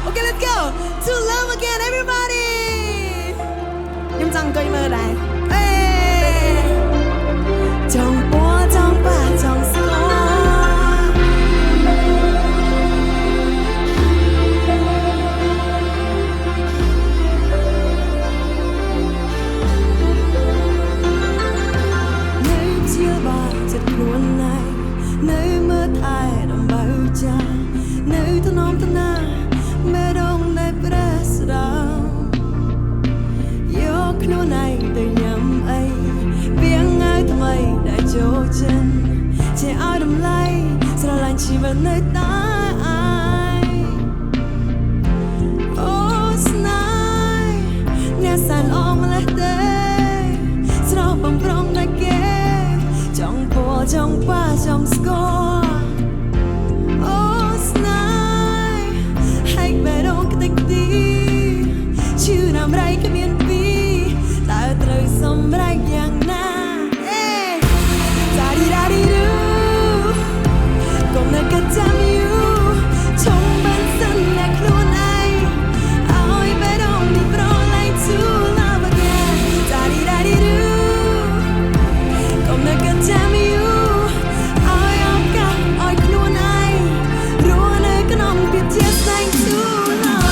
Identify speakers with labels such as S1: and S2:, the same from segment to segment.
S1: Okay, let's go. To love again, everybody. Nhâm rằng cây mơ này. Hey. Trong bố, trong bà, trong score. Nếu chưa bao giờ luôn này, nếu mơ thay đầm bao cha, nếu thân ôm thân na, mẹ đông để press down. Yêuខ្លួនឯងទៅញ៉ាំអីវាងាយថ្មីដែលចូលចិត្តជាឲ្យតម្លៃស្រឡាញ់ជីវិតនៅតែអូស្នេហ៍អ្នកសានអមម្លេះទេស្រស់បំប្រងតែគេចង់ពោចង់ប៉ាចង់ស្គរអូស្នេហ៍ហែកបែរងខ្ទេចខ្ទីឈឺណាំរៃគ្មានត្រូវសម្រេចយ៉ាងណាដាឌីដាឌីឌូកុំនឹកចាំយូចង់បានសិនតែខ្លួនឯងឲ្យបែរងនេះប្រឡែង to love again ដាឌីដាឌីឌូកុំនឹកចាំយូឲ្យឱកាសឲ្យខ្លួនឯងរស់នៅក្នុងភាពជាស្នេហ៍ to love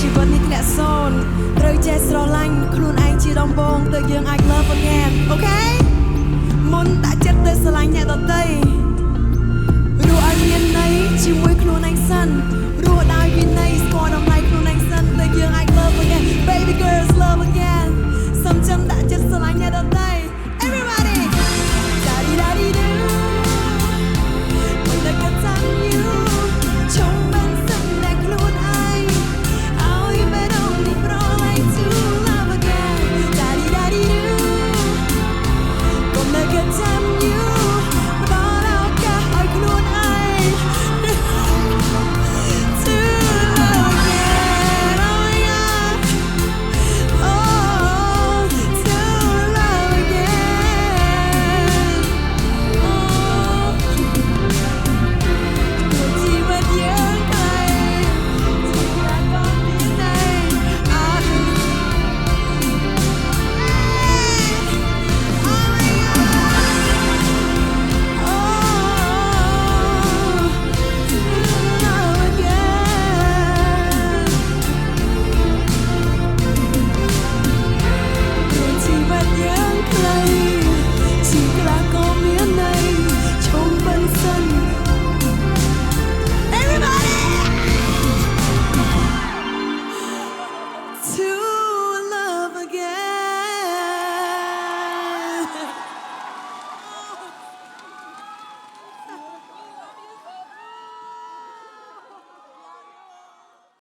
S1: ជីវិតនេះធ្លាក់សូន្យត្រូវចេះស្រឡាញ់ខ្លួនឯងជាដំបូងទៅយើងអាច love again អូខេមុនដាក់ចិត្តទៅស្រឡាញ់អ្នកដទៃរស់ឲ្យមានន័យជាមួយខ្លួនឯងសិនរស់ដោយវិន័យស្គាល់តម្លៃខ្លួនឯងសិនទៅយើងអាច love again baby girls love again សំចាំដាក់